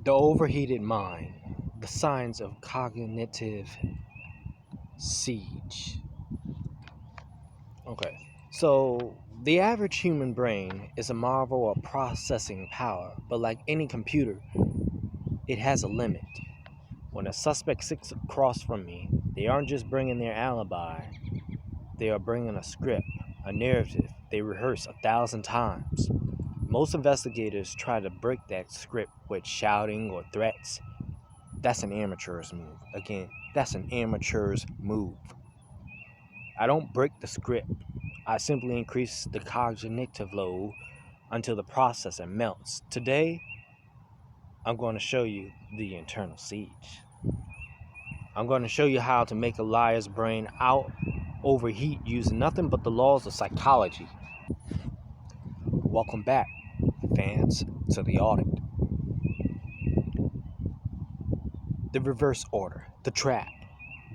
The overheated mind, the signs of cognitive siege. Okay, so the average human brain is a marvel of processing power, but like any computer, it has a limit. When a suspect sits across from me, they aren't just bringing their alibi, they are bringing a script, a narrative they rehearse 1,000 times. Most investigators try to break that script with shouting or threats. That's an amateur's move. Again, that's an amateur's move. I don't break the script. I simply increase the cognitive load until the processor melts. Today, I'm going to show you the internal siege. I'm going to show you how to make a liar's brain out overheat using nothing but the laws of psychology. Welcome back, fans, to the audit. The reverse order, the trap,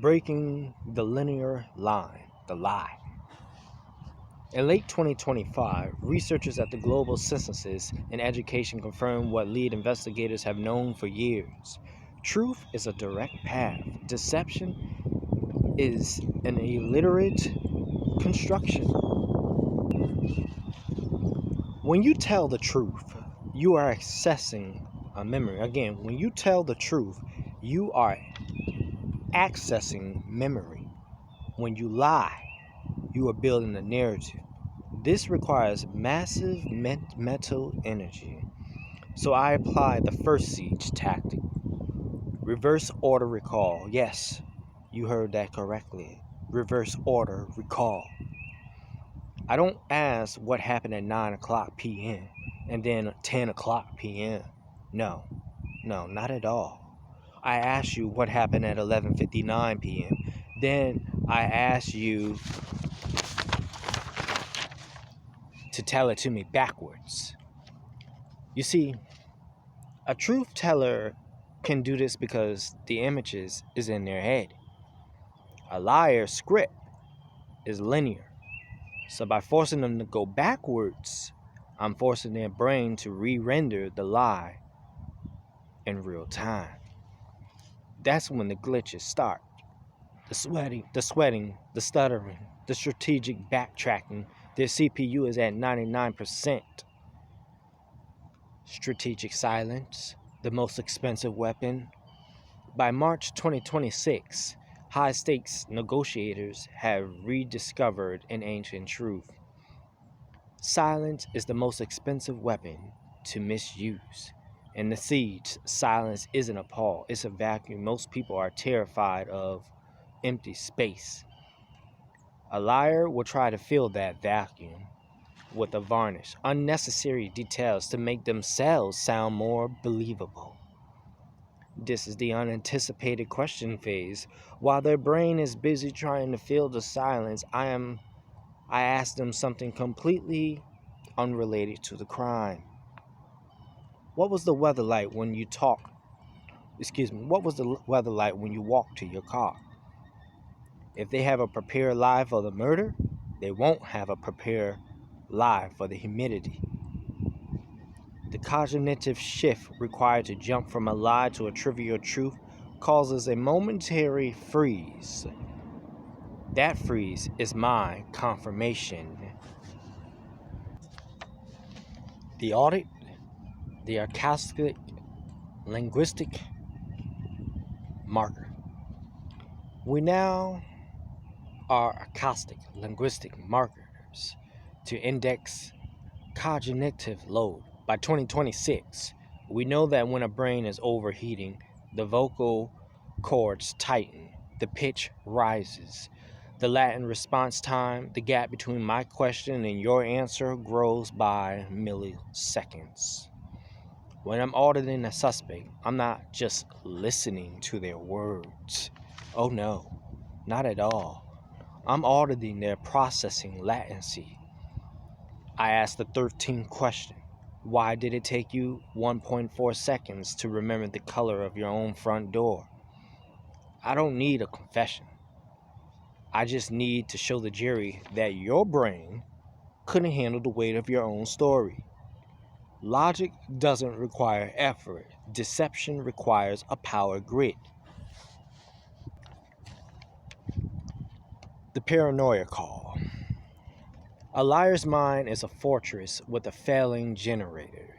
breaking the linear line, the lie. In late 2025, researchers at the Global Censuses in Education confirmed what lead investigators have known for years. Truth is a direct path. Deception is an illiterate construction. When you tell the truth, you are accessing a memory. Again, when you tell the truth, you are accessing memory. When you lie, you are building a narrative. This requires massive mental energy. So I apply the first siege tactic. Reverse order recall. Yes, you heard that correctly. Reverse order recall. I don't ask what happened at 9 o'clock p.m. and then 10 o'clock p.m. No, not at all. I ask you what happened at 11:59 p.m. Then I ask you to tell it to me backwards. You see, a truth teller can do this because the images is in their head. A liar's script is linear. So by forcing them to go backwards, I'm forcing their brain to re-render the lie in real time. That's when the glitches start. The sweating, the stuttering, the strategic backtracking. Their CPU is at 99%. Strategic silence, the most expensive weapon. By March 2026, high-stakes negotiators have rediscovered an ancient truth. Silence is the most expensive weapon to misuse. In the siege, silence isn't a pause, it's a vacuum. Most people are terrified of empty space. A liar will try to fill that vacuum with a varnish, unnecessary details to make themselves sound more believable. This is the unanticipated question phase. While their brain is busy trying to fill the silence, I ask them something completely unrelated to the crime. What was the weather like when you what was the weather like when you walked to your car? If they have a prepared lie for the murder, they won't have a prepared lie for the humidity. The cognitive shift required to jump from a lie to a trivial truth causes a momentary freeze. That freeze is my confirmation. The audit, the acoustic linguistic marker. We now are acoustic linguistic markers to index cognitive load. By 2026, we know that when a brain is overheating, the vocal cords tighten, the pitch rises, the latent response time, the gap between my question and your answer grows by milliseconds. When I'm auditing a suspect, I'm not just listening to their words. Oh no, not at all. I'm auditing their processing latency. I asked the 13th question. Why did it take you 1.4 seconds to remember the color of your own front door? I don't need a confession. I just need to show the jury that your brain couldn't handle the weight of your own story. Logic doesn't require effort. Deception requires a power grid. The paranoia call. A liar's mind is a fortress with a failing generator.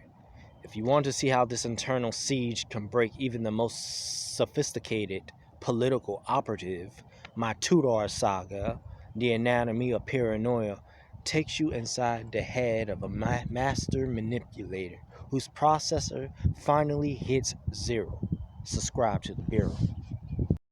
If you want to see how this internal siege can break even the most sophisticated political operative, my Tudor saga, The Anatomy of Paranoia, takes you inside the head of a master manipulator whose processor finally hits zero. Subscribe to the Bureau.